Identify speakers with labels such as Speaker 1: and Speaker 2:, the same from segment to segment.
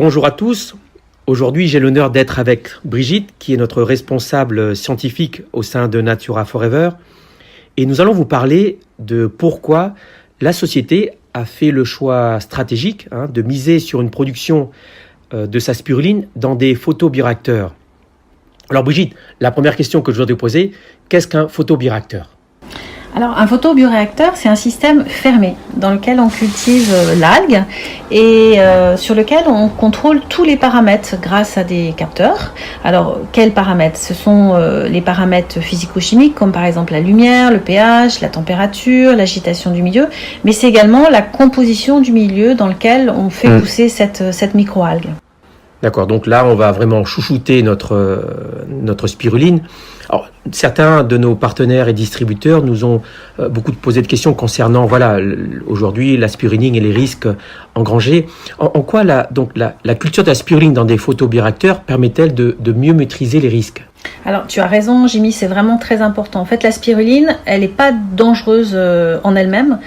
Speaker 1: Bonjour à tous. Aujourd'hui, j'ai l'honneur d'être avec Brigitte, qui est notre responsable scientifique au sein de Natura Forever. Et nous allons vous parler de pourquoi la société a fait le choix stratégique de miser sur une production de sa spiruline dans des photobioréacteurs. Alors Brigitte, la première question que je voudrais te poser, qu'est-ce qu'un photobioréacteur ?
Speaker 2: Alors, un photobioréacteur, c'est un système fermé dans lequel on cultive l'algue et sur lequel on contrôle tous les paramètres grâce à des capteurs. Alors, quels paramètres ? Ce sont les paramètres physico-chimiques comme par exemple la lumière, le pH, la température, l'agitation du milieu, mais c'est également la composition du milieu dans lequel on fait pousser cette microalgue.
Speaker 1: D'accord, donc là, on va vraiment chouchouter notre spiruline. Alors, certains de nos partenaires et distributeurs nous ont beaucoup posé de questions concernant, aujourd'hui, la spiruline et les risques engrangés. En quoi la culture de la spiruline dans des photobioréacteurs permet-elle de mieux maîtriser les risques ?
Speaker 2: Alors, tu as raison, Jimmy, c'est vraiment très important. En fait, la spiruline, elle n'est pas dangereuse en elle-même.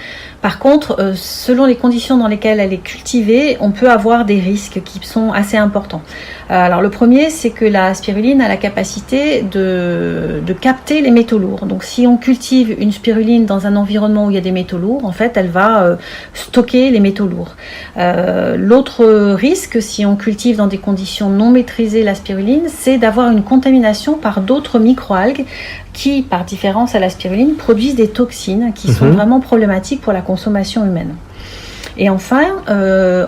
Speaker 2: Par contre, selon les conditions dans lesquelles elle est cultivée, on peut avoir des risques qui sont assez importants. Alors, le premier, c'est que la spiruline a la capacité de capter les métaux lourds. Donc, si on cultive une spiruline dans un environnement où il y a des métaux lourds, en fait, elle va stocker les métaux lourds. L'autre risque, si on cultive dans des conditions non maîtrisées la spiruline, c'est d'avoir une contamination par d'autres microalgues qui, par différence à la spiruline, produisent des toxines qui sont vraiment problématiques pour la consommation humaine. Et enfin,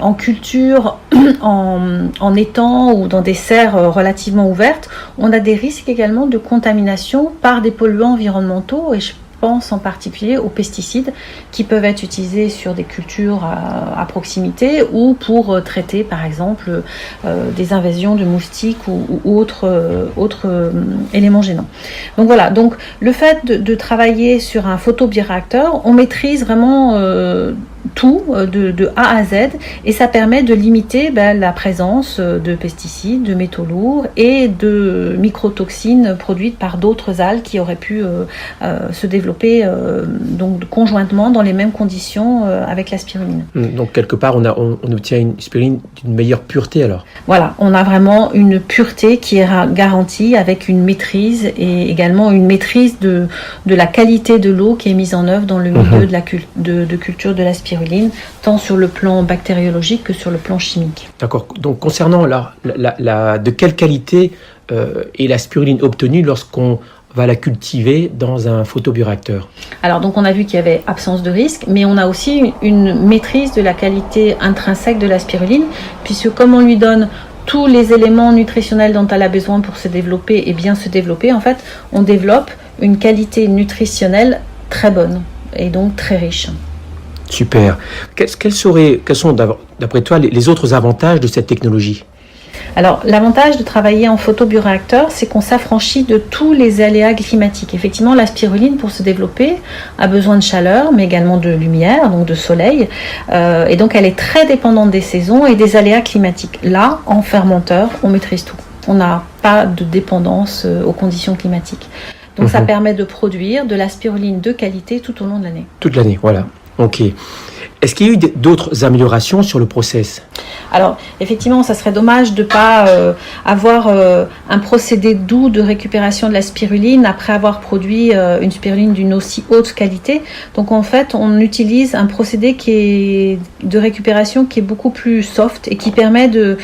Speaker 2: en culture, en étang ou dans des serres relativement ouvertes, on a des risques également de contamination par des polluants environnementaux, et je pense en particulier aux pesticides qui peuvent être utilisés sur des cultures à proximité ou pour traiter par exemple des invasions de moustiques ou autres éléments gênants. Donc voilà, donc le fait de travailler sur un photobioréacteur, on maîtrise vraiment tout de A à Z et ça permet de limiter la présence de pesticides, de métaux lourds et de microtoxines produites par d'autres algues qui auraient pu se développer donc conjointement dans les mêmes conditions avec la spiruline.
Speaker 1: Donc quelque part on obtient une spiruline d'une meilleure pureté alors.
Speaker 2: Voilà, on a vraiment une pureté qui est garantie avec une maîtrise et également une maîtrise de la qualité de l'eau qui est mise en œuvre dans le milieu de culture de la spiruline, tant sur le plan bactériologique que sur le plan chimique.
Speaker 1: D'accord. Donc concernant de quelle qualité est la spiruline obtenue lorsqu'on va la cultiver dans un photobioréacteur ?
Speaker 2: Alors donc on a vu qu'il y avait absence de risque, mais on a aussi une maîtrise de la qualité intrinsèque de la spiruline, puisque comme on lui donne tous les éléments nutritionnels dont elle a besoin pour se développer et bien se développer, en fait, on développe une qualité nutritionnelle très bonne et donc très riche.
Speaker 1: Super. Quels sont, d'après toi, les autres avantages de cette technologie ?
Speaker 2: Alors, l'avantage de travailler en photobioréacteur, c'est qu'on s'affranchit de tous les aléas climatiques. Effectivement, la spiruline, pour se développer, a besoin de chaleur, mais également de lumière, donc de soleil. Et donc, elle est très dépendante des saisons et des aléas climatiques. Là, en fermenteur, on maîtrise tout. On n'a pas de dépendance aux conditions climatiques. Donc, ça permet de produire de la spiruline de qualité tout au long de l'année.
Speaker 1: Toute l'année, voilà. Ok. Est-ce qu'il y a eu d'autres améliorations sur le process ?
Speaker 2: Alors, effectivement, ça serait dommage de ne pas avoir un procédé doux de récupération de la spiruline après avoir produit une spiruline d'une aussi haute qualité. Donc, en fait, on utilise un procédé de récupération qui est beaucoup plus soft et qui permet de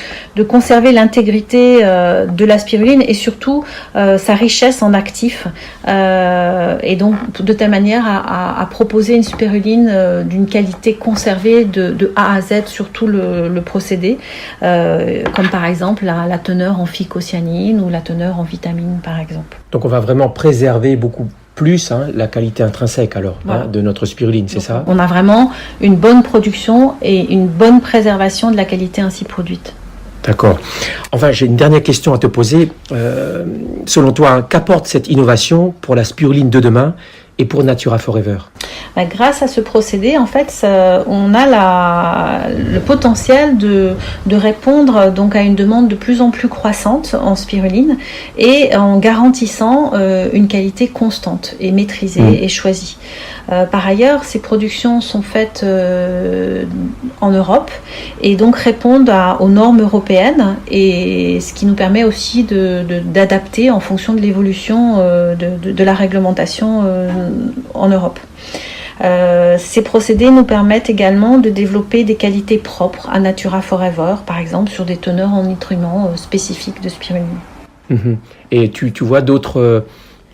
Speaker 2: conserver l'intégrité de la spiruline et surtout sa richesse en actifs. Et donc, de telle manière à proposer une spiruline d'une qualité conservée de A à Z sur tout le procédé, comme par exemple la teneur en phycocyanine ou la teneur en vitamines par exemple.
Speaker 1: Donc on va vraiment préserver beaucoup plus la qualité intrinsèque alors de notre spiruline, c'est ça ?
Speaker 2: On a vraiment une bonne production et une bonne préservation de la qualité ainsi produite.
Speaker 1: D'accord. Enfin, j'ai une dernière question à te poser. Selon toi, qu'apporte cette innovation pour la spiruline de demain et pour Natura Forever?
Speaker 2: Grâce à ce procédé, en fait, on a le potentiel de répondre donc à une demande de plus en plus croissante en spiruline et en garantissant une qualité constante et maîtrisée et choisie. Par ailleurs, ces productions sont faites en Europe et donc répondent aux normes européennes, et ce qui nous permet aussi d'adapter en fonction de l'évolution de la réglementation en Europe. Ces procédés nous permettent également de développer des qualités propres à Natura Forever, par exemple sur des teneurs en nutriments spécifiques de spiruline.
Speaker 1: Et tu vois d'autres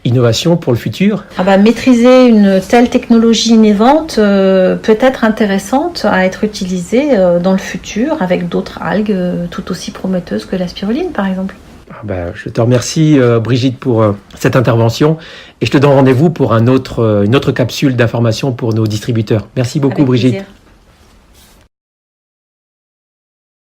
Speaker 1: innovations pour le futur?
Speaker 2: Maîtriser une telle technologie innovante peut être intéressante à être utilisée dans le futur avec d'autres algues tout aussi prometteuses que la spiruline, par exemple.
Speaker 1: Je te remercie Brigitte pour cette intervention, et je te donne rendez-vous pour une autre capsule d'information pour nos distributeurs. Merci beaucoup,
Speaker 2: Avec
Speaker 1: Brigitte.
Speaker 2: plaisir.